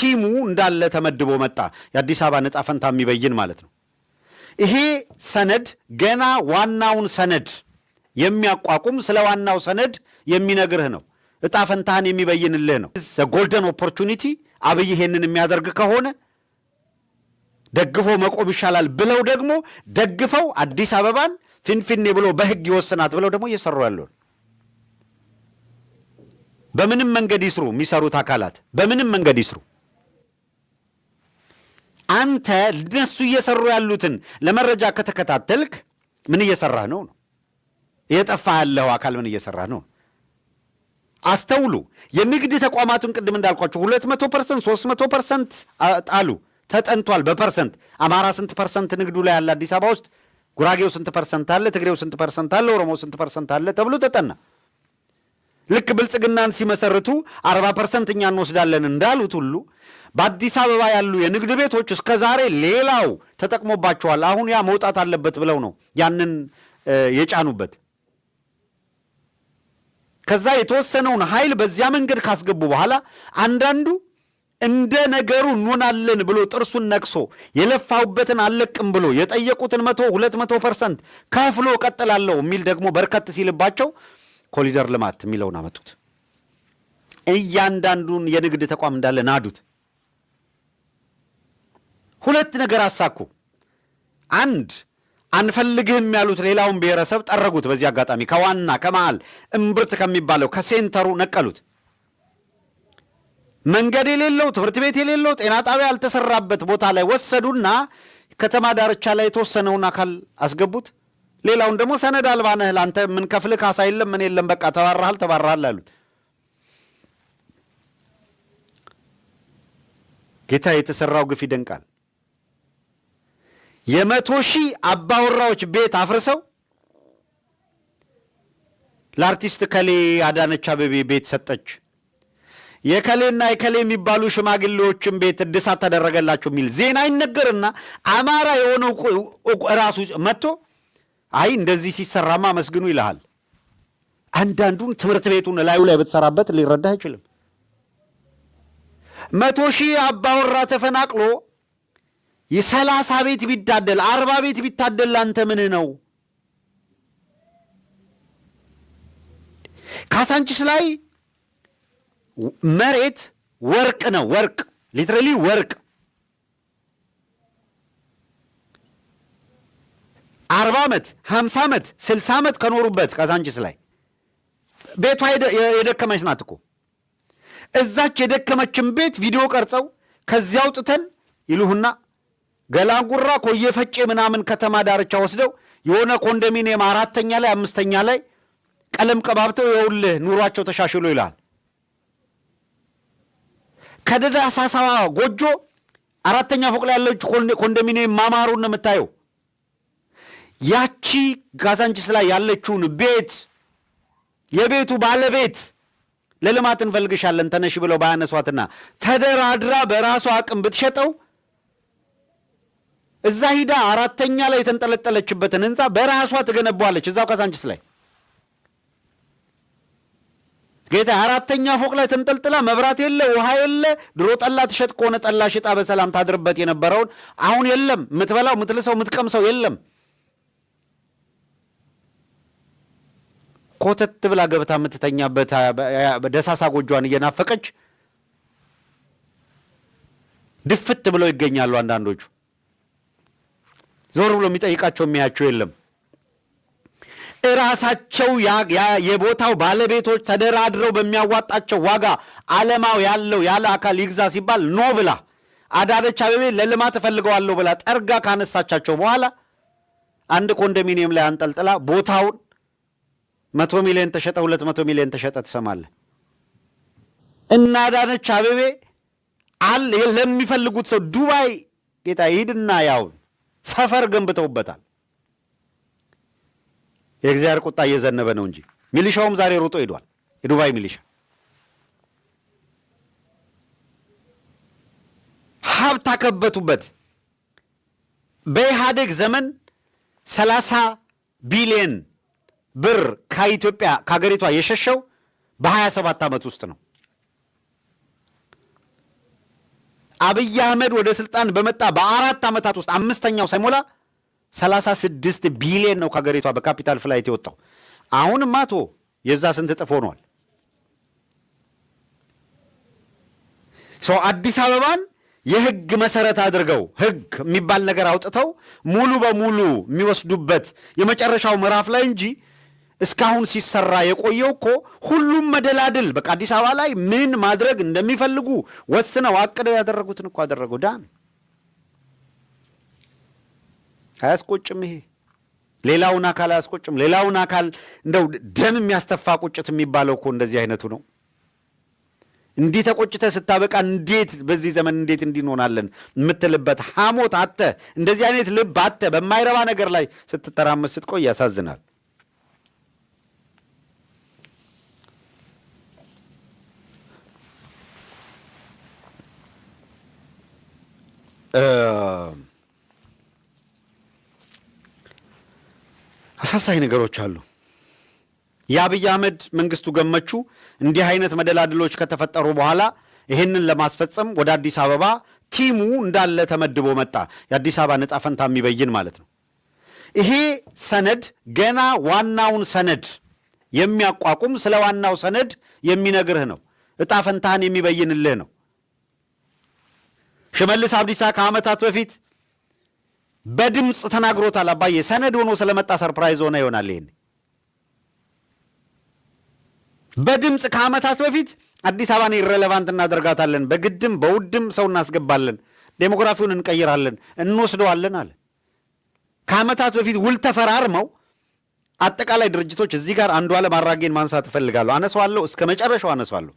ቲሙ እንዳለ ተመድቦ መጣ። የአዲስ አበባ ዕጣ ፈንታ የሚበይን ማለት ነው። ይሄ ሰነድ ገና ዋናውን ሰነድ የሚያቋቁም ስለ ዋናው ሰነድ የሚነግርህ ነው። ዕጣ ፈንታህን የሚበይንልህ ነው። ጎልደን ኦፖርቹኒቲ አብይ ይሄንን የሚያደርግ ከሆነ ደግፎ መቆም ይሻላል ብለው ደግሞ ደግፈው አዲስ አበባን ፊንፊኔ ብሎ በህግ ይወስናት ብለው ደግሞ እየሰሩ ያለው በምንም መንገድ ይስሩ። የሚሰሩት አካላት በምንም መንገድ ይስሩ። አንተ እነሱ እየሰሩ ያሉትን ለመረጃ ከተከታተልክ ምን እየሰራህ ነው? እየጠፋ ያለው አካል ምን እየሰራህ ነው? አስተውሉ። የንግድ ተቋማቱን ቅድም እንዳልኳቸው 200%፣ 300% ጣሉ። ተጠንቷል በፐርሰንት። አማራ ስንት ፐርሰንት ንግዱ ላይ ያለ አዲስ አበባ ውስጥ፣ ጉራጌው ስንት ፐርሰንት አለ፣ ትግሬው ስንት ፐርሰንት አለ፣ ኦሮሞ ስንት ፐርሰንት አለ ተብሎ ተጠና። ልክ ብልጽግናን ሲመሰርቱ 40% እኛ እንወስዳለን እንዳሉት ሁሉ በአዲስ አበባ ያሉ የንግድ ቤቶች እስከ ዛሬ ሌላው ተጠቅሞባቸዋል። አሁን ያ መውጣት አለበት ብለው ነው ያንን የጫኑበት። ከዛ የተወሰነውን ኃይል በዚያ መንገድ ካስገቡ በኋላ አንዳንዱ እንደ ነገሩ እንሆናለን ብሎ ጥርሱን ነክሶ የለፋውበትን አለቅም ብሎ የጠየቁትን 100-200% ከፍሎ ቀጥላለሁ የሚል ደግሞ በርከት ሲልባቸው ኮሪደር ልማት የሚለውን አመጡት። እያንዳንዱን የንግድ ተቋም እንዳለ ናዱት። ሁለት ነገር አሳኩ። አንድ አንፈልግህም ያሉት ሌላውን ብሔረሰብ ጠረጉት። በዚህ አጋጣሚ ከዋና ከመሃል እምብርት ከሚባለው ከሴንተሩ ነቀሉት። መንገድ የሌለው ትምህርት ቤት የሌለው ጤና ጣቢያ ያልተሰራበት ቦታ ላይ ወሰዱና ከተማ ዳርቻ ላይ የተወሰነውን አካል አስገቡት። ሌላውን ደግሞ ሰነድ አልባ ነህ፣ ለአንተ ምን ከፍል ካሳ የለም ምን የለም፣ በቃ ተባረሃል አሉት። ጌታ የተሰራው ግፍ ይደንቃል። 100,000 አባወራዎች ቤት አፍርሰው ለአርቲስት ከሌ አዳነች አቤቤ ቤት ሰጠች፣ የከሌና የከሌ የሚባሉ ሽማግሌዎችን ቤት እድሳት ተደረገላቸው የሚል ዜና ይነገርና አማራ የሆነው ራሱ መጥቶ አይ እንደዚህ ሲሰራማ መስግኑ ይልሃል። አንዳንዱን ትምህርት ቤቱን ላዩ ላይ ብትሰራበት ሊረዳ አይችልም። 100,000 አባወራ ተፈናቅሎ የ30 ቤት ቢታደል 40 ቤት ቢታደል አንተ ምን ነው? ካሳንቺስ ላይ መሬት ወርቅ ነው፣ ወርቅ ሊትራሊ ወርቅ 40 ዓመት 50 ዓመት 60 ዓመት ከኖሩበት ካሳንቺስ ላይ ቤቷ የደከመች ናት እኮ። እዛች የደከመችን ቤት ቪዲዮ ቀርጸው ከዚያው ጥተን ይሉህና ገላንጉራ ኮየፈጬ ምናምን ከተማ ዳርቻ ወስደው የሆነ ኮንዶሚኒየም 4ኛ ላይ 5ኛ ላይ ቀለም ቀባብተው ይኸውልህ ኑሯቸው ተሻሽሎ ይላል። ከደዳሳሳዋ ጎጆ 4ኛ ፎቅ ላይ ያለች ኮንዶሚኒየም ማማሩን ነው የምታየው። ያቺ ካሳንቺስ ላይ ያለችውን ቤት የቤቱ ባለቤት ለልማት እንፈልግሻለን ተነሽ ብለው ባያነሷትና ተደራድራ በራሷ አቅም ብትሸጠው እዛ ሂዳ 4ኛ ላይ የተንጠለጠለችበትን ህንፃ በራሷ ትገነባዋለች። እዛው ካሳንቺስ ላይ ጌታ 4ኛ ፎቅ ላይ ተንጠልጥላ መብራት የለ ውሃ የለ። ድሮ ጠላ ትሸጥ ከሆነ ጠላ ሽጣ በሰላም ታድርበት የነበረውን አሁን የለም። የምትበላው የምትልሰው የምትቀምሰው የለም። ኮተት ብላ ገብታ የምትተኛበት ደሳሳ ጎጇን እየናፈቀች ድፍት ብለው ይገኛሉ። አንዳንዶቹ ዞር ብሎ የሚጠይቃቸው የሚያቸው የለም። እራሳቸው የቦታው ባለቤቶች ተደራድረው በሚያዋጣቸው ዋጋ ዓለማው ያለው ያለ አካል ይግዛ ሲባል ኖ ብላ አዳነች አቤቤ ለልማት እፈልገዋለሁ ብላ ጠርጋ ካነሳቻቸው በኋላ አንድ ኮንዶሚኒየም ላይ አንጠልጥላ ቦታውን 100 ሚሊዮን ተሸጠ 200 ሚሊዮን ተሸጠ ትሰማለህ። እና አዳነች አቤቤ ለሚፈልጉት ሰው ዱባይ ጌታ ይሄድና ያው ሰፈር ገንብተውበታል። የእግዚአብሔር ቁጣ እየዘነበ ነው እንጂ ሚሊሻውም ዛሬ ሩጦ ሄዷል። የዱባይ ሚሊሻ ሀብት አከበቱበት። በኢህአዴግ ዘመን 30 ቢሊዮን ብር ከኢትዮጵያ ከሀገሪቷ የሸሸው በ27 ዓመት ውስጥ ነው። አብይ አህመድ ወደ ስልጣን በመጣ በ4 ዓመታት ውስጥ 5ኛው ሳይሞላ 36 ቢሊዮን ነው ከሀገሪቷ በካፒታል ፍላይት የወጣው። አሁንም አቶ የዛ ስንት እጥፍ ሆኗል። ሰው አዲስ አበባን የህግ መሰረት አድርገው ህግ የሚባል ነገር አውጥተው ሙሉ በሙሉ የሚወስዱበት የመጨረሻው ምዕራፍ ላይ እንጂ እስካሁን ሲሰራ የቆየው እኮ ሁሉም መደላድል በቃ አዲስ አበባ ላይ ምን ማድረግ እንደሚፈልጉ ወስነው አቅደው ያደረጉትን እኮ አደረጉ። ዳን አያስቆጭም? ይሄ ሌላውን አካል አያስቆጭም? ሌላውን አካል እንደው ደም የሚያስተፋ ቁጭት የሚባለው እኮ እንደዚህ አይነቱ ነው። እንዲህ ተቆጭተ ስታበቃ እንዴት በዚህ ዘመን እንዴት እንዲንሆናለን የምትልበት ሐሞት አተ እንደዚህ አይነት ልብ አተ በማይረባ ነገር ላይ ስትተራመስ ስትቆይ ያሳዝናል። አሳሳኝ ነገሮች አሉ። የአብይ አህመድ መንግስቱ ገመቹ እንዲህ አይነት መደላድሎች ከተፈጠሩ በኋላ ይህንን ለማስፈጸም ወደ አዲስ አበባ ቲሙ እንዳለ ተመድቦ መጣ። የአዲስ አበባ ዕጣ ፈንታ የሚበይን ማለት ነው። ይሄ ሰነድ ገና ዋናውን ሰነድ የሚያቋቁም ስለ ዋናው ሰነድ የሚነግርህ ነው። ዕጣ ፈንታህን የሚበይንልህ ነው። ሽመልስ አብዲሳ ከዓመታት በፊት በድምፅ ተናግሮታል። አባዬ ሰነድ ሆኖ ስለመጣ ሰርፕራይዝ ሆነ ይሆናል። ይሄን በድምፅ ከዓመታት በፊት አዲስ አበባን ኢሬሌቫንት እናደርጋታለን፣ በግድም በውድም ሰው እናስገባለን፣ ዴሞግራፊውን እንቀይራለን፣ እንወስደዋለን አለ። ከዓመታት በፊት ውል ተፈራርመው አጠቃላይ ድርጅቶች እዚህ ጋር አንዱዓለም አራጌን ማንሳት እፈልጋለሁ። አነሳዋለሁ፣ እስከ መጨረሻው አነሳዋለሁ።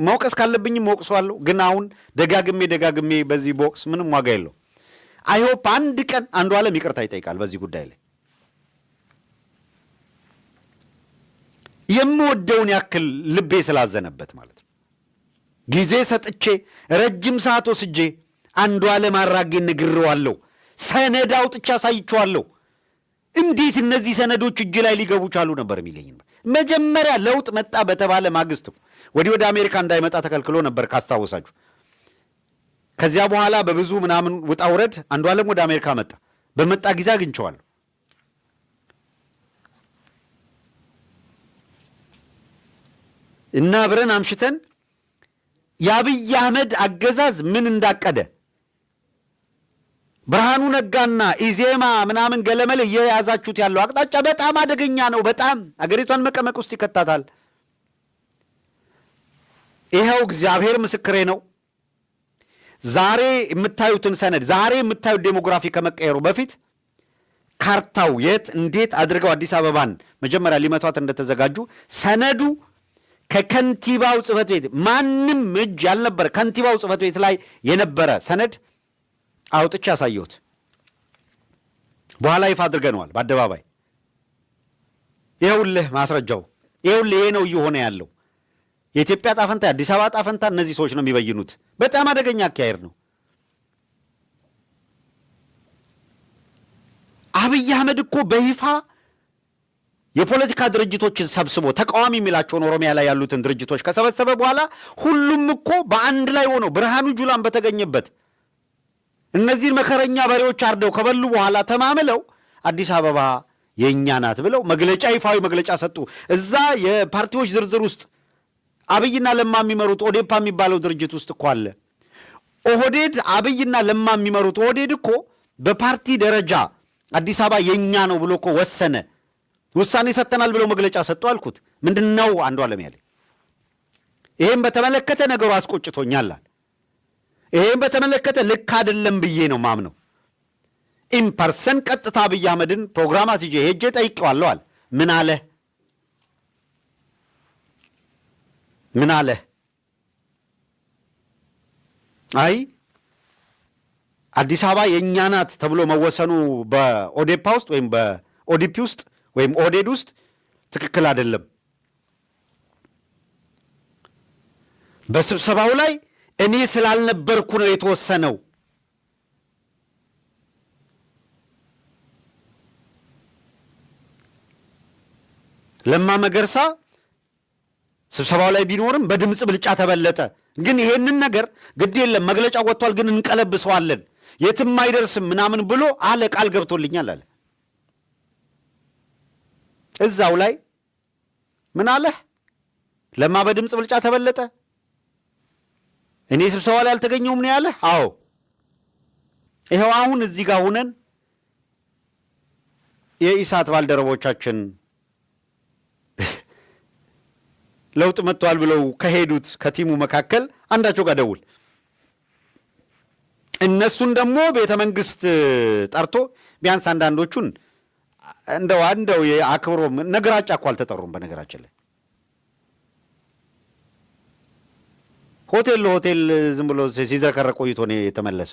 መውቀስ ካለብኝም ወቅሰዋለሁ። ግን አሁን ደጋግሜ በዚህ ቦክስ ምንም ዋጋ የለው። አይሆፕ አንድ ቀን አንዱዓለም ይቅርታ ይጠይቃል በዚህ ጉዳይ ላይ። የምወደውን ያክል ልቤ ስላዘነበት ማለት ነው። ጊዜ ሰጥቼ ረጅም ሰዓት ወስጄ አንዱዓለም አራጌን ነግሬዋለሁ። ሰነድ አውጥቼ አሳይቼዋለሁ። እንዴት እነዚህ ሰነዶች እጅ ላይ ሊገቡ ቻሉ ነበር የሚለኝ። መጀመሪያ ለውጥ መጣ በተባለ ማግስት ወደ አሜሪካ እንዳይመጣ ተከልክሎ ነበር ካስታወሳችሁ። ከዚያ በኋላ በብዙ ምናምን ውጣ ውረድ አንዱዓለም ወደ አሜሪካ መጣ። በመጣ ጊዜ አግኝቼዋለሁ። እና አብረን አምሽተን የአብይ አህመድ አገዛዝ ምን እንዳቀደ ብርሃኑ ነጋና ኢዜማ ምናምን ገለመል እየያዛችሁት ያለው አቅጣጫ በጣም አደገኛ ነው። በጣም አገሪቷን መቀመቅ ውስጥ ይከታታል። ይኸው እግዚአብሔር ምስክሬ ነው። ዛሬ የምታዩትን ሰነድ ዛሬ የምታዩት ዴሞግራፊ ከመቀየሩ በፊት ካርታው የት እንዴት አድርገው አዲስ አበባን መጀመሪያ ሊመቷት እንደተዘጋጁ ሰነዱ ከከንቲባው ጽሕፈት ቤት ማንም እጅ ያልነበረ ከንቲባው ጽሕፈት ቤት ላይ የነበረ ሰነድ አውጥቼ ያሳየሁት። በኋላ ይፋ አድርገነዋል በአደባባይ። ይኸውልህ ማስረጃው፣ ይኸውልህ ይሄ ነው እየሆነ ያለው። የኢትዮጵያ ጣፈንታ የአዲስ አበባ ጣፈንታ እነዚህ ሰዎች ነው የሚበይኑት። በጣም አደገኛ አካሄድ ነው። አብይ አህመድ እኮ በይፋ የፖለቲካ ድርጅቶችን ሰብስቦ ተቃዋሚ የሚላቸውን ኦሮሚያ ላይ ያሉትን ድርጅቶች ከሰበሰበ በኋላ ሁሉም እኮ በአንድ ላይ ሆነው ብርሃኑ ጁላን በተገኘበት እነዚህን መከረኛ በሬዎች አርደው ከበሉ በኋላ ተማምለው አዲስ አበባ የእኛ ናት ብለው መግለጫ፣ ይፋዊ መግለጫ ሰጡ። እዛ የፓርቲዎች ዝርዝር ውስጥ አብይና ለማ የሚመሩት ኦዴፓ የሚባለው ድርጅት ውስጥ እኮ አለ። ኦህዴድ አብይና ለማ የሚመሩት ኦህዴድ እኮ በፓርቲ ደረጃ አዲስ አበባ የእኛ ነው ብሎ እኮ ወሰነ። ውሳኔ ሰጥተናል ብለው መግለጫ ሰጡ አልኩት። ምንድን ነው አንዱዓለም ያለ? ይሄን በተመለከተ ነገሩ አስቆጭቶኛል። ይሄን በተመለከተ ልክ አይደለም ብዬ ነው ማምነው። ኢምፐርሰን ቀጥታ አብይ አህመድን ፕሮግራም አስይዤ ሄጄ ጠይቄዋለሁ አለ። ምን አለ? ምን አለ? አይ አዲስ አበባ የእኛ ናት ተብሎ መወሰኑ በኦዴፓ ውስጥ ወይም በኦዲፒ ውስጥ ወይም ኦህዴድ ውስጥ ትክክል አይደለም። በስብሰባው ላይ እኔ ስላልነበርኩ ነው የተወሰነው። ለማ መገርሳ ስብሰባው ላይ ቢኖርም በድምፅ ብልጫ ተበለጠ። ግን ይሄንን ነገር ግድ የለም መግለጫ ወጥቷል፣ ግን እንቀለብሰዋለን የትም አይደርስም ምናምን ብሎ አለ፣ ቃል ገብቶልኛል አለ። እዛው ላይ ምን አለ? ለማ በድምፅ ብልጫ ተበለጠ። እኔ ስብሰባ ላይ አልተገኘሁም ነው ያለ። አዎ ይሄው አሁን እዚህ ጋር ሆነን የኢሳት ባልደረቦቻችን ለውጥ መጥቷል ብለው ከሄዱት ከቲሙ መካከል አንዳቸው ጋር ደውል፣ እነሱን ደግሞ ቤተ መንግስት ጠርቶ ቢያንስ አንዳንዶቹን እንደው የአክብሮ ነገራጫ እኮ አልተጠሩም። በነገራችን ላይ ሆቴል ለሆቴል ዝም ብሎ ሲዘከረ ቆይቶ ነው የተመለሰ።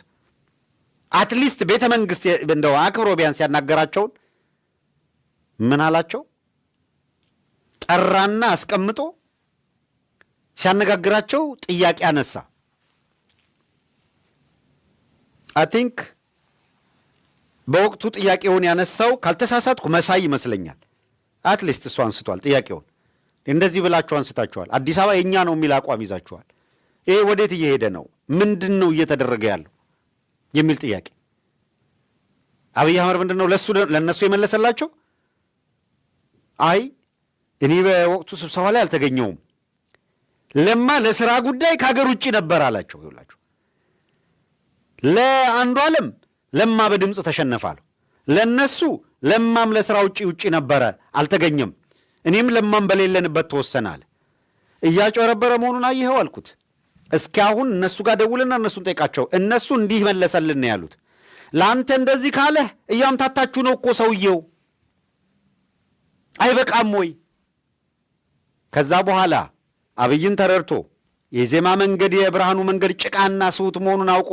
አትሊስት ቤተ መንግስት እንደው አክብሮ ቢያንስ ያናገራቸውን ምን አላቸው? ጠራና አስቀምጦ ሲያነጋግራቸው ጥያቄ አነሳ። አይ ቲንክ በወቅቱ ጥያቄውን ያነሳው ካልተሳሳትኩ መሳይ ይመስለኛል። አትሊስት እሱ አንስቷል ጥያቄውን። እንደዚህ ብላችሁ አንስታችኋል፣ አዲስ አበባ የኛ ነው የሚል አቋም ይዛችኋል። ይሄ ወዴት እየሄደ ነው? ምንድን ነው እየተደረገ ያለው የሚል ጥያቄ አብይ አህመድ ምንድን ነው ለእነሱ የመለሰላቸው? አይ እኔ በወቅቱ ስብሰባ ላይ አልተገኘውም፣ ለማ ለስራ ጉዳይ ከሀገር ውጭ ነበር አላቸው። ይላችሁ ለአንዱ ዓለም ለማ በድምፅ ተሸነፋለሁ፣ ለነሱ ለማም ለስራ ውጭ ነበረ አልተገኘም፣ እኔም ለማም በሌለንበት ተወሰናል። እያጨረበረ መሆኑን አየኸው አልኩት። እስኪ አሁን እነሱ ጋር ደውልና እነሱን ጠይቃቸው። እነሱ እንዲህ መለሰልን ያሉት። ለአንተ እንደዚህ ካለህ እያምታታችሁ ነው እኮ ሰውየው፣ አይበቃም ወይ? ከዛ በኋላ አብይን ተረድቶ የዜማ መንገድ የብርሃኑ መንገድ ጭቃና ስውት መሆኑን አውቆ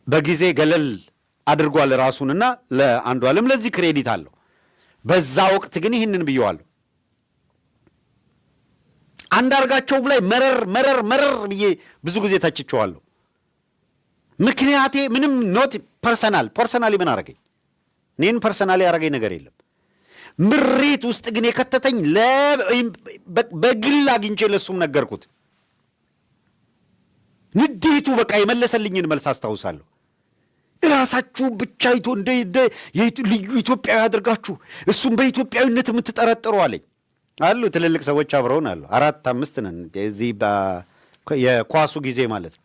በጊዜ ገለል አድርጓል ራሱንና ለአንዱ ዓለም ለዚህ ክሬዲት አለው። በዛ ወቅት ግን ይህንን ብየዋለሁ። አንዳርጋቸው ላይ መረር ብዬ ብዙ ጊዜ ተችቸዋለሁ። ምክንያቴ ምንም ኖት ፐርሰናሊ ምን አረገኝ? እኔን ፐርሰናሊ ያረገኝ ነገር የለም። ምሬት ውስጥ ግን የከተተኝ በግል አግኝቼ ለሱም ነገርኩት። ንዴቱ በቃ የመለሰልኝን መልስ አስታውሳለሁ። እራሳችሁ ብቻ ልዩ ኢትዮጵያዊ አድርጋችሁ እሱም በኢትዮጵያዊነት የምትጠረጥሩ አለኝ። አሉ ትልልቅ ሰዎች አብረውን አሉ። 4-5 ነን እዚህ የኳሱ ጊዜ ማለት ነው።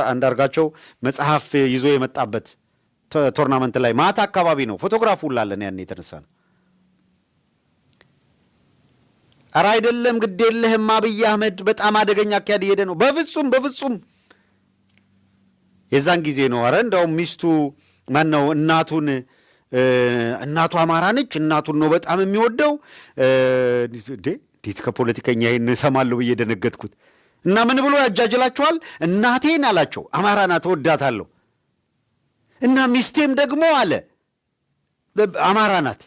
አንዳርጋቸው መጽሐፍ ይዞ የመጣበት ቶርናመንት ላይ ማታ አካባቢ ነው። ፎቶግራፉ ላለን ያን የተነሳ ነው። ኧረ አይደለም ግድ የለህም አብይ አህመድ በጣም አደገኛ አካሄድ እየሄደ ነው። በፍጹም የዛን ጊዜ ነው። ኧረ እንደውም ሚስቱ ማነው እናቱ አማራ ነች፣ እናቱን ነው በጣም የሚወደው። እንዴት ከፖለቲከኛ ይህን እሰማለሁ ብዬ ደነገጥኩት። እና ምን ብሎ ያጃጅላችኋል? እናቴን አላቸው አማራ ናት እወዳታለሁ፣ እና ሚስቴም ደግሞ አለ አማራ ናት።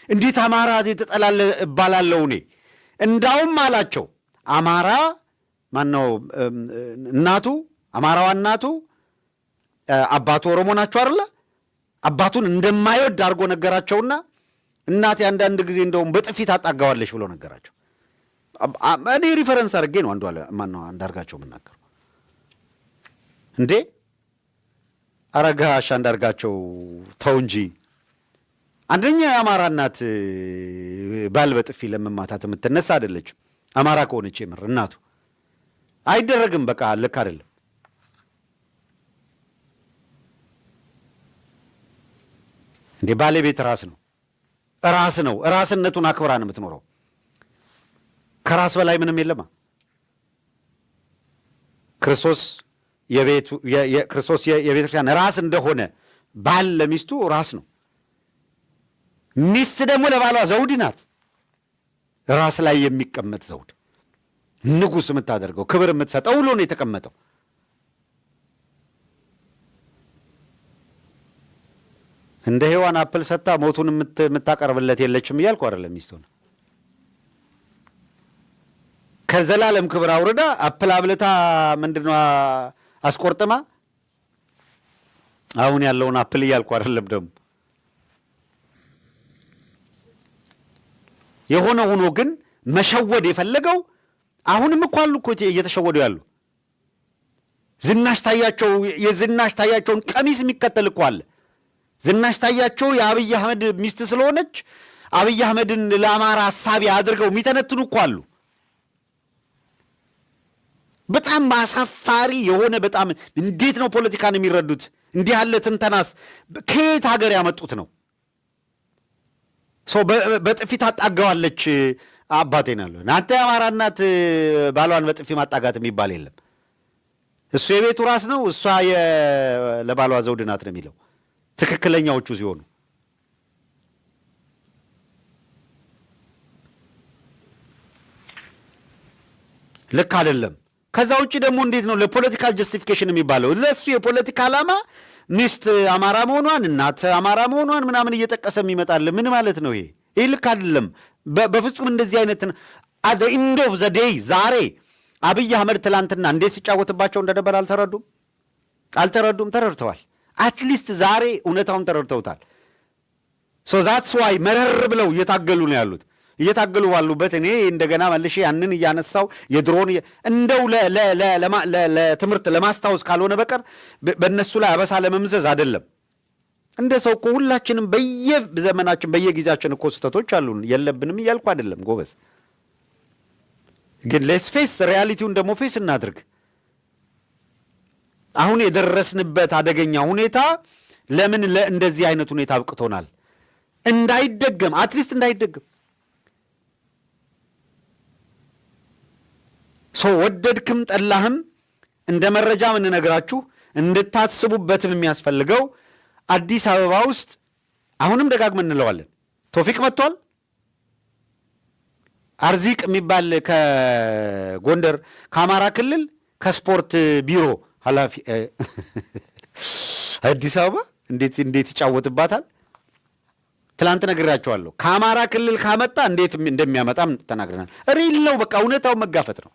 እንዴት አማራ የተጠላለ እባላለሁ እኔ? እንዳውም አላቸው አማራ ማነው እናቱ አማራዋ እናቱ አባቱ ኦሮሞ ናቸው አይደለ? አባቱን እንደማይወድ አድርጎ ነገራቸውና እናቴ አንዳንድ ጊዜ እንደውም በጥፊት አጣጋዋለች ብሎ ነገራቸው። እኔ ሪፈረንስ አድርጌ ነው አንዳርጋቸው የምናገረው። እንዴ አረጋሽ አንዳርጋቸው ተው እንጂ። አንደኛ የአማራ እናት ባል በጥፊ ለመማታት የምትነሳ አይደለችም። አማራ ከሆነች የምር እናቱ አይደረግም። በቃ ልክ አይደለም። እንዴ ባለቤት ራስ ነው። ራስነቱን አክብራ ነው የምትኖረው። ከራስ በላይ ምንም የለማ። ክርስቶስ የቤተ ክርስቲያን ራስ እንደሆነ ባል ለሚስቱ ራስ ነው። ሚስት ደግሞ ለባሏ ዘውድ ናት። ራስ ላይ የሚቀመጥ ዘውድ፣ ንጉሥ የምታደርገው ክብር የምትሰጠው ውሎ ነው የተቀመጠው። እንደ ሔዋን አፕል ሰጥታ ሞቱን የምታቀርብለት የለችም እያልኩ አይደለም። ሚስቱን ከዘላለም ክብር አውርዳ አፕል አብልታ ምንድነው አስቆርጥማ አሁን ያለውን አፕል እያልኩ አይደለም። ደግሞ የሆነ ሆኖ ግን መሸወድ የፈለገው አሁንም እኮ አሉ እኮ እየተሸወዱ ያሉ። ዝናሽ ታያቸው የዝናሽ ታያቸውን ቀሚስ የሚከተል እኮ አለ። ዝናሽ ታያቸው የአብይ አህመድ ሚስት ስለሆነች አብይ አህመድን ለአማራ ሐሳቢ አድርገው የሚተነትኑ እኮ አሉ። በጣም አሳፋሪ የሆነ በጣም እንዴት ነው ፖለቲካን የሚረዱት? እንዲህ ያለ ትንተናስ ከየት ሀገር ያመጡት ነው? ሰው በጥፊት አጣጋዋለች አባቴን አለ። አንተ የአማራ እናት ባሏን በጥፊ ማጣጋት የሚባል የለም። እሱ የቤቱ ራስ ነው፣ እሷ ለባሏ ዘውድ ናት ነው የሚለው ትክክለኛዎቹ ሲሆኑ። ልክ አይደለም። ከዛ ውጭ ደግሞ እንዴት ነው ለፖለቲካል ጀስቲፊኬሽን የሚባለው? ለሱ የፖለቲካ ዓላማ ሚስት አማራ መሆኗን እናት አማራ መሆኗን ምናምን እየጠቀሰ የሚመጣል። ምን ማለት ነው ይሄ? ይህ ልክ አይደለም በፍጹም። እንደዚህ አይነት አት ዘ ኢንድ ኦፍ ዘ ዴይ ዛሬ አብይ አህመድ ትላንትና እንዴት ሲጫወትባቸው እንደነበር አልተረዱም? ተረድተዋል። አትሊስት ዛሬ እውነታውን ተረድተውታል። ሶ ዛትስ ዋይ መረር ብለው እየታገሉ ነው ያሉት። እየታገሉ ባሉበት እኔ እንደገና መልሼ ያንን እያነሳው የድሮን እንደው ለትምህርት ለማስታወስ ካልሆነ በቀር በእነሱ ላይ አበሳ ለመምዘዝ አይደለም። እንደ ሰው እኮ ሁላችንም በየዘመናችን በየጊዜያችን እኮ ስህተቶች አሉን። የለብንም እያልኩ አይደለም ጎበዝ፣ ግን ሌስ ፌስ ሪያሊቲውን ደግሞ ፌስ እናድርግ። አሁን የደረስንበት አደገኛ ሁኔታ ለምን እንደዚህ አይነት ሁኔታ አብቅቶናል? እንዳይደገም አትሊስት እንዳይደገም ሰው ወደድክም ጠላህም እንደ መረጃ የምንነግራችሁ እንድታስቡበትም የሚያስፈልገው አዲስ አበባ ውስጥ አሁንም ደጋግመን እንለዋለን፣ ቶፊቅ መጥቷል። አርዚቅ የሚባል ከጎንደር ከአማራ ክልል ከስፖርት ቢሮ ኃላፊ አዲስ አበባ እንዴት ይጫወትባታል። ትላንት ነግራቸዋለሁ። ከአማራ ክልል ካመጣ እንዴት እንደሚያመጣም ተናግረናል። ሪል ነው። በቃ እውነታውን መጋፈጥ ነው።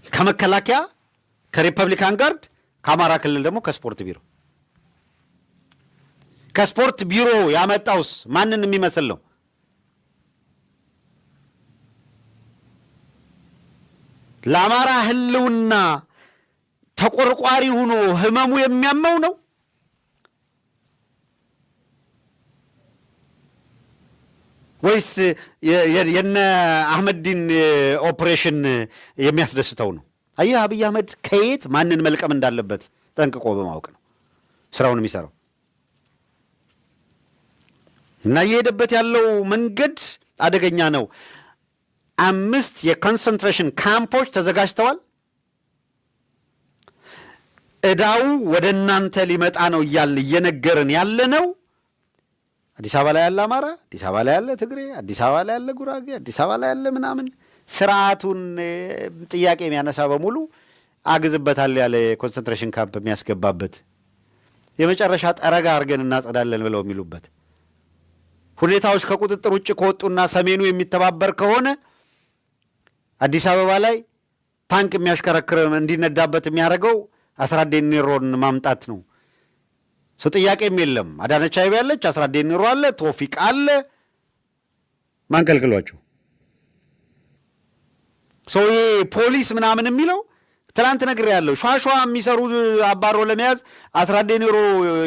ከመከላከያ ከሪፐብሊካን ጋርድ ከአማራ ክልል ደግሞ ከስፖርት ቢሮ። ከስፖርት ቢሮ ያመጣውስ ማንን የሚመስል ነው? ለአማራ ህልውና ተቆርቋሪ ሆኖ ህመሙ የሚያመው ነው ወይስ የነ አህመዲን ኦፕሬሽን የሚያስደስተው ነው? አየህ፣ አብይ አህመድ ከየት ማንን መልቀም እንዳለበት ጠንቅቆ በማወቅ ነው ስራውን የሚሰራው። እና እየሄደበት ያለው መንገድ አደገኛ ነው። 5 የኮንሰንትሬሽን ካምፖች ተዘጋጅተዋል። እዳው ወደ እናንተ ሊመጣ ነው እየነገርን ያለ ነው። አዲስ አበባ ላይ ያለ አማራ፣ አዲስ አበባ ላይ ያለ ትግሬ፣ አዲስ አበባ ላይ ያለ ጉራጌ፣ አዲስ አበባ ላይ ያለ ምናምን ስርዓቱን ጥያቄ የሚያነሳ በሙሉ አግዝበታል ያለ የኮንሰንትሬሽን ካምፕ የሚያስገባበት የመጨረሻ ጠረጋ አድርገን እናጸዳለን ብለው የሚሉበት ሁኔታዎች ከቁጥጥር ውጭ ከወጡና ሰሜኑ የሚተባበር ከሆነ አዲስ አበባ ላይ ታንክ የሚያሽከረክር እንዲነዳበት የሚያደርገው አስራት ዴኔሮን ማምጣት ነው። ሰው ጥያቄም የለም። አዳነች አቤቤ ያለች፣ አስራት ዴኔሮ አለ፣ ቶፊቅ አለ። ማን ከልክሏቸው? ሰው ይሄ ፖሊስ ምናምን የሚለው ትላንት ነግሬያለሁ። ሿሿ የሚሰሩ አባሮ ለመያዝ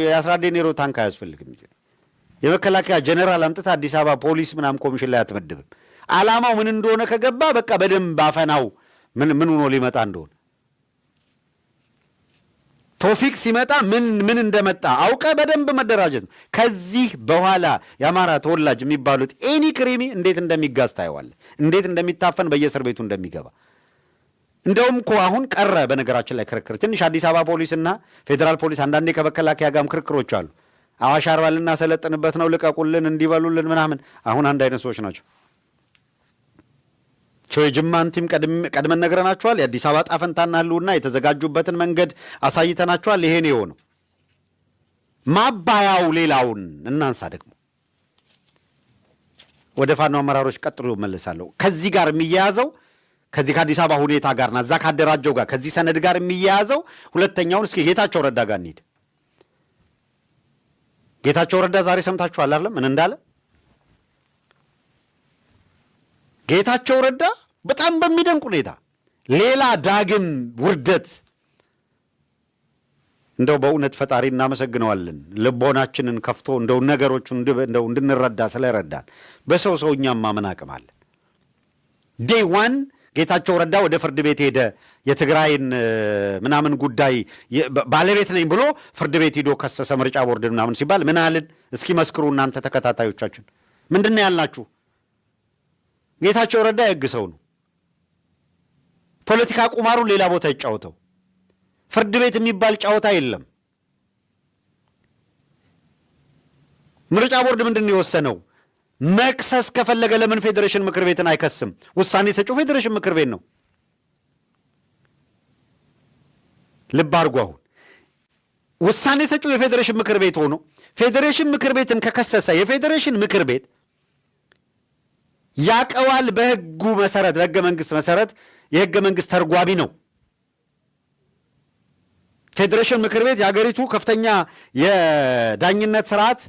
የአስራት ዴኔሮ ታንክ አያስፈልግም። የመከላከያ ጀነራል አምጥታ አዲስ አበባ ፖሊስ ምናምን ኮሚሽን ላይ አትመድብም። ዓላማው ምን እንደሆነ ከገባ በቃ በደንብ አፈናው ምን ሆኖ ሊመጣ እንደሆነ ቶፊቅ ሲመጣ ምን እንደመጣ አውቀ በደንብ መደራጀት ነው። ከዚህ በኋላ የአማራ ተወላጅ የሚባሉት ኤኒ ክሪሚ እንዴት እንደሚጋዝ ታየዋለ፣ እንዴት እንደሚታፈን በየእስር ቤቱ እንደሚገባ። እንደውም እኮ አሁን ቀረ በነገራችን ላይ ክርክር ትንሽ አዲስ አበባ ፖሊስና ፌዴራል ፖሊስ አንዳንዴ ከመከላከያ ጋርም ክርክሮች አሉ። አዋሽ አርባ ልናሰለጥንበት ነው ልቀቁልን እንዲበሉልን ምናምን። አሁን አንድ አይነት ሰዎች ናቸው። የጅማን ቲም ቀድመን ነግረናቸዋል። የአዲስ አበባ ጣፈንታና ህልውና የተዘጋጁበትን መንገድ አሳይተናቸዋል። ይሄን የሆነው ማባያው ሌላውን እናንሳ። ደግሞ ወደ ፋኖ አመራሮች ቀጥሎ መለሳለሁ። ከዚህ ጋር የሚያያዘው ከዚህ ከአዲስ አበባ ሁኔታ ጋርና እዛ ካደራጀው ጋር ከዚህ ሰነድ ጋር የሚያያዘው ሁለተኛውን እስኪ ጌታቸው ረዳ ጋር እንሂድ። ጌታቸው ረዳ ዛሬ ሰምታችኋል አይደል? ምን እንዳለ ጌታቸው ረዳ በጣም በሚደንቅ ሁኔታ ሌላ ዳግም ውርደት። እንደው በእውነት ፈጣሪ እናመሰግነዋለን ልቦናችንን ከፍቶ እንደው ነገሮቹን እንደው እንድንረዳ ስለረዳን። በሰው እኛም ማመን አቅም አለን። ዴይ ዋን ጌታቸው ረዳ ወደ ፍርድ ቤት ሄደ። የትግራይን ምናምን ጉዳይ ባለቤት ነኝ ብሎ ፍርድ ቤት ሄዶ ከሰሰ። ምርጫ ቦርድ ምናምን ሲባል ምን አልን? እስኪ መስክሩ እናንተ ተከታታዮቻችን። ምንድን ነው ያልናችሁ? ጌታቸው ረዳ የሕግ ሰው ነው። ፖለቲካ ቁማሩን ሌላ ቦታ ይጫወተው። ፍርድ ቤት የሚባል ጨዋታ የለም። ምርጫ ቦርድ ምንድን ነው የወሰነው? መክሰስ ከፈለገ ለምን ፌዴሬሽን ምክር ቤትን አይከስም? ውሳኔ ሰጪው ፌዴሬሽን ምክር ቤት ነው። ልብ አድርጉ። አሁን ውሳኔ ሰጪው የፌዴሬሽን ምክር ቤት ሆኖ ፌዴሬሽን ምክር ቤትን ከከሰሰ የፌዴሬሽን ምክር ቤት ያቀዋል። በሕጉ መሰረት በሕገ መንግሥት መሰረት የሕገ መንግሥት ተርጓሚ ነው። ፌዴሬሽን ምክር ቤት የሀገሪቱ ከፍተኛ የዳኝነት ስርዓት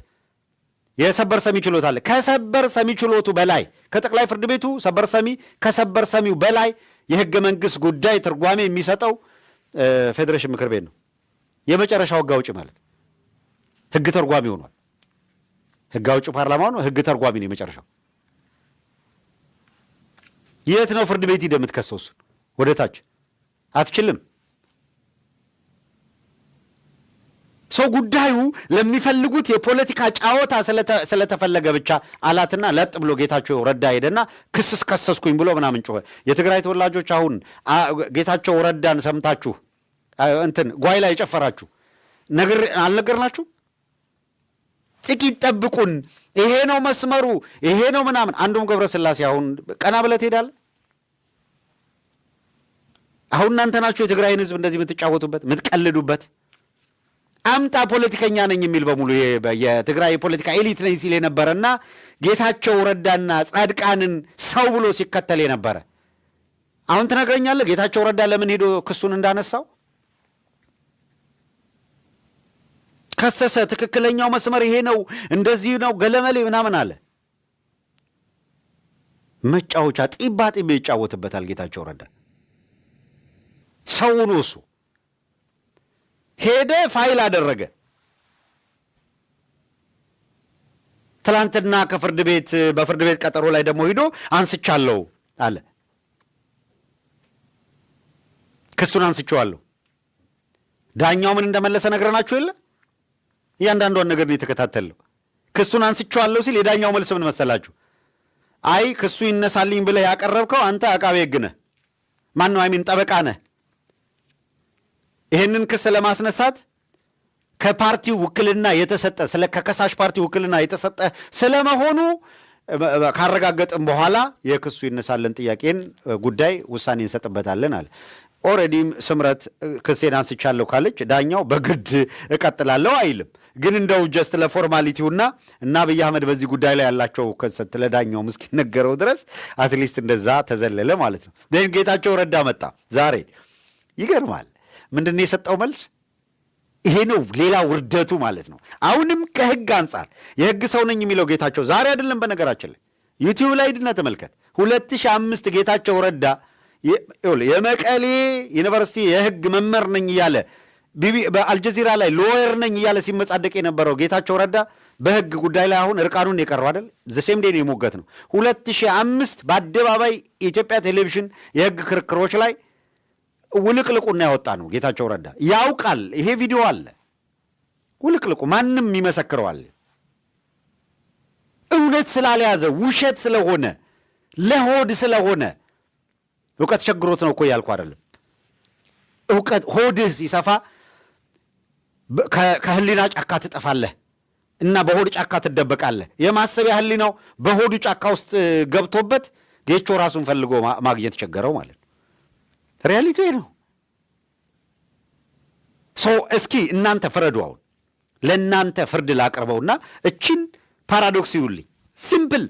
የሰበር ሰሚ ችሎት አለ። ከሰበር ሰሚ ችሎቱ በላይ ከጠቅላይ ፍርድ ቤቱ ሰበር ሰሚ ከሰበር ሰሚው በላይ የሕገ መንግሥት ጉዳይ ትርጓሜ የሚሰጠው ፌዴሬሽን ምክር ቤት ነው። የመጨረሻው ሕግ አውጪ ማለት ሕግ ተርጓሚ ሆኗል። ሕግ አውጪ ፓርላማው ነው። ሕግ ተርጓሚ ነው የመጨረሻው። የት ነው ፍርድ ቤት ሂደህ የምትከሰው? እሱን ወደ ታች አትችልም። ሰው ጉዳዩ ለሚፈልጉት የፖለቲካ ጫወታ ስለተፈለገ ብቻ አላትና ለጥ ብሎ ጌታቸው ረዳ ሄደና ክስስ ከሰስኩኝ ብሎ ምናምን ጮኸ። የትግራይ ተወላጆች አሁን ጌታቸው ረዳን ሰምታችሁ እንትን ጓይ ላይ የጨፈራችሁ አልነገርናችሁ? ጥቂት ጠብቁን፣ ይሄ ነው መስመሩ፣ ይሄ ነው ምናምን። አንዱም ገብረስላሴ አሁን ቀና ብለህ ትሄዳለህ። አሁን እናንተ ናችሁ የትግራይን ሕዝብ እንደዚህ የምትጫወቱበት የምትቀልዱበት። አምጣ ፖለቲከኛ ነኝ የሚል በሙሉ የትግራይ የፖለቲካ ኤሊት ነኝ ሲል የነበረና ጌታቸው ረዳና ጻድቃንን ሰው ብሎ ሲከተል የነበረ አሁን ትነግረኛለህ? ጌታቸው ረዳ ለምን ሄዶ ክሱን እንዳነሳው ከሰሰ። ትክክለኛው መስመር ይሄ ነው፣ እንደዚህ ነው፣ ገለመሌ ምናምን አለ። መጫወቻ ጢባ ጢቤ ይጫወትበታል ጌታቸው ረዳ። ሰው ነው እሱ። ሄደ ፋይል አደረገ። ትላንትና ከፍርድ ቤት በፍርድ ቤት ቀጠሮ ላይ ደግሞ ሂዶ አንስቻለሁ አለ። ክሱን አንስቼዋለሁ። ዳኛው ምን እንደመለሰ ነግረናችሁ የለ? እያንዳንዷን ነገር ነው የተከታተለው። ክሱን አንስቼዋለሁ ሲል የዳኛው መልስ ምን መሰላችሁ? አይ ክሱ ይነሳልኝ ብለህ ያቀረብከው አንተ አቃቤ ሕግ ነህ፣ ማነው አይሚን ጠበቃ ነህ። ይህንን ክስ ለማስነሳት ከፓርቲው ውክልና የተሰጠ ከከሳሽ ፓርቲ ውክልና የተሰጠ ስለመሆኑ ካረጋገጥም በኋላ የክሱ ይነሳልን ጥያቄን ጉዳይ ውሳኔ እንሰጥበታለን አለ። ኦልሬዲም ስምረት ክሴን አንስቻለሁ ካለች ዳኛው በግድ እቀጥላለሁ አይልም። ግን እንደው ጀስት ለፎርማሊቲውና እና አብይ አህመድ በዚህ ጉዳይ ላይ ያላቸው ከሰት ለዳኛው እስኪነገረው ድረስ አትሊስት እንደዛ ተዘለለ ማለት ነው። ግን ጌታቸው ረዳ መጣ ዛሬ። ይገርማል። ምንድን ነው የሰጠው መልስ? ይሄ ነው ሌላ ውርደቱ ማለት ነው። አሁንም ከህግ አንጻር የህግ ሰው ነኝ የሚለው ጌታቸው ዛሬ አይደለም። በነገራችን ላይ ዩቲዩብ ላይ ሂድና ተመልከት። 2005 ጌታቸው ረዳ የመቀሌ ዩኒቨርሲቲ የህግ መምህር ነኝ እያለ በአልጀዚራ ላይ ሎየር ነኝ እያለ ሲመጻደቅ የነበረው ጌታቸው ረዳ በህግ ጉዳይ ላይ አሁን እርቃኑን የቀረው አይደል? ዘሴም ዴን የሞገት ነው። 2005 በአደባባይ የኢትዮጵያ ቴሌቪዥን የህግ ክርክሮች ላይ ውልቅልቁና ያወጣ ነው ጌታቸው ረዳ። ያውቃል። ይሄ ቪዲዮ አለ። ውልቅልቁ ማንም ይመሰክረዋል። እውነት ስላልያዘ ውሸት ስለሆነ ለሆድ ስለሆነ እውቀት ቸግሮት ነው እኮ ያልኩ አይደለም። እውቀት ሆድህ ሲሰፋ ከህሊና ጫካ ትጠፋለህ እና በሆድ ጫካ ትደበቃለህ። የማሰቢያ ህሊናው በሆዱ ጫካ ውስጥ ገብቶበት ጌቾ ራሱን ፈልጎ ማግኘት ቸገረው ማለት ነው። ሪያሊቲ ነው። እስኪ እናንተ ፍረዱ። አሁን ለእናንተ ፍርድ ላቅርበውና እችን ፓራዶክስ ይውልኝ። ሲምፕል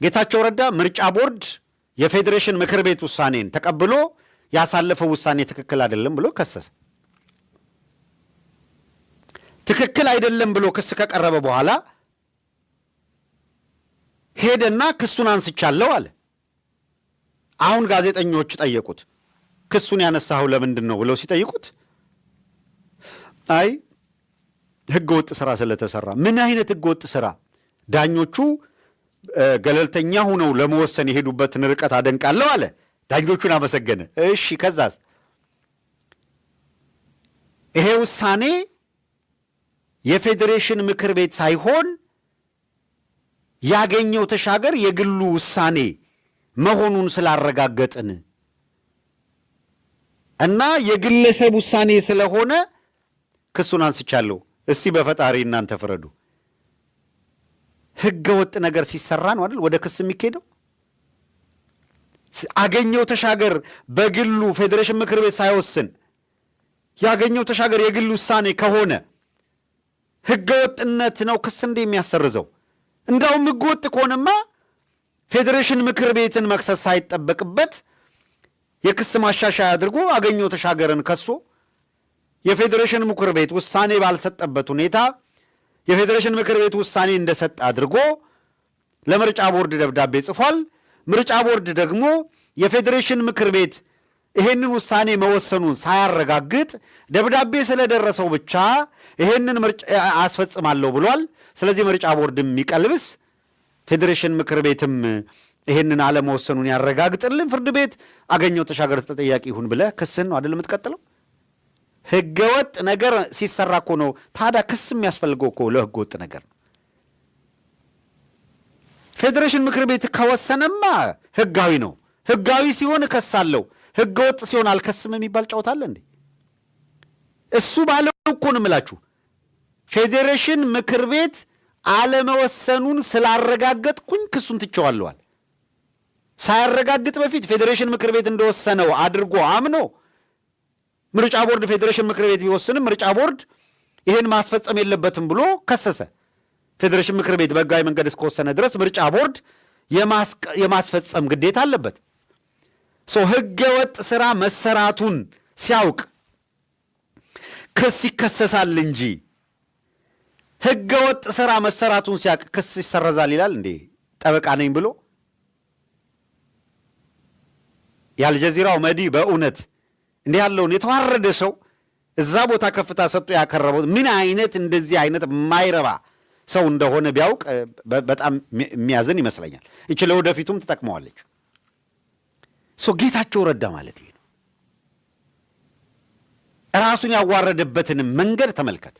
ጌታቸው ረዳ ምርጫ ቦርድ የፌዴሬሽን ምክር ቤት ውሳኔን ተቀብሎ ያሳለፈው ውሳኔ ትክክል አይደለም ብሎ ከሰሰ። ትክክል አይደለም ብሎ ክስ ከቀረበ በኋላ ሄደና ክሱን አንስቻለሁ አለ። አሁን ጋዜጠኞች ጠየቁት፣ ክሱን ያነሳው ለምንድን ነው ብለው ሲጠይቁት አይ ህገወጥ ስራ ስለተሰራ። ምን አይነት ህገወጥ ስራ? ዳኞቹ ገለልተኛ ሆነው ለመወሰን የሄዱበትን ርቀት አደንቃለሁ አለ። ዳኞቹን አመሰገነ። እሺ ከዛስ? ይሄ ውሳኔ የፌዴሬሽን ምክር ቤት ሳይሆን ያገኘው ተሻገር የግሉ ውሳኔ መሆኑን ስላረጋገጥን እና የግለሰብ ውሳኔ ስለሆነ ክሱን አንስቻለሁ። እስቲ በፈጣሪ እናንተ ፍረዱ። ህገ ወጥ ነገር ሲሰራ ነው አይደል ወደ ክስ የሚካሄደው? አገኘው ተሻገር በግሉ ፌዴሬሽን ምክር ቤት ሳይወስን ያገኘው ተሻገር የግል ውሳኔ ከሆነ ህገ ወጥነት ነው ክስ እንደ የሚያሰርዘው? እንዳውም ህገ ወጥ ከሆነማ ፌዴሬሽን ምክር ቤትን መክሰስ ሳይጠበቅበት የክስ ማሻሻያ አድርጎ አገኘው ተሻገርን ከሶ የፌዴሬሽን ምክር ቤት ውሳኔ ባልሰጠበት ሁኔታ የፌዴሬሽን ምክር ቤት ውሳኔ እንደሰጠ አድርጎ ለምርጫ ቦርድ ደብዳቤ ጽፏል። ምርጫ ቦርድ ደግሞ የፌዴሬሽን ምክር ቤት ይሄንን ውሳኔ መወሰኑን ሳያረጋግጥ ደብዳቤ ስለደረሰው ብቻ ይሄንን ምርጫ አስፈጽማለሁ ብሏል። ስለዚህ ምርጫ ቦርድም የሚቀልብስ ፌዴሬሽን ምክር ቤትም ይሄንን አለመወሰኑን ያረጋግጥልን፣ ፍርድ ቤት አገኘው ተሻገር ተጠያቂ ይሁን ብለህ ክስህን ነው አይደል የምትቀጥለው? ህገወጥ ነገር ሲሰራ እኮ ነው ታዲያ ክስ የሚያስፈልገው እኮ ለህገወጥ ነገር ነው። ፌዴሬሽን ምክር ቤት ከወሰነማ ህጋዊ ነው። ህጋዊ ሲሆን እከሳለሁ፣ ህገወጥ ሲሆን አልከስም የሚባል ጨዋታ አለ እንዴ? እሱ ባለው እኮ ነው የምላችሁ። ፌዴሬሽን ምክር ቤት አለመወሰኑን ስላረጋገጥኩኝ ክሱን ትቼዋለዋል። ሳያረጋግጥ በፊት ፌዴሬሽን ምክር ቤት እንደወሰነው አድርጎ አምኖ ምርጫ ቦርድ ፌዴሬሽን ምክር ቤት ቢወስንም ምርጫ ቦርድ ይህን ማስፈጸም የለበትም ብሎ ከሰሰ። ፌዴሬሽን ምክር ቤት በህጋዊ መንገድ እስከወሰነ ድረስ ምርጫ ቦርድ የማስፈጸም ግዴታ አለበት። ህገ ወጥ ስራ መሰራቱን ሲያውቅ ክስ ይከሰሳል እንጂ ህገ ወጥ ስራ መሰራቱን ሲያውቅ ክስ ይሰረዛል ይላል እንዴ? ጠበቃ ነኝ ብሎ የአልጀዚራው መዲ በእውነት እንዲህ ያለውን የተዋረደ ሰው እዛ ቦታ ከፍታ ሰጥቶ ያከረበው ምን አይነት እንደዚህ አይነት የማይረባ ሰው እንደሆነ ቢያውቅ በጣም የሚያዝን ይመስለኛል። እቺ ለወደፊቱም ትጠቅመዋለች። ጌታቸው ረዳ ማለት ይሄ ነው። ራሱን ያዋረደበትን መንገድ ተመልከት።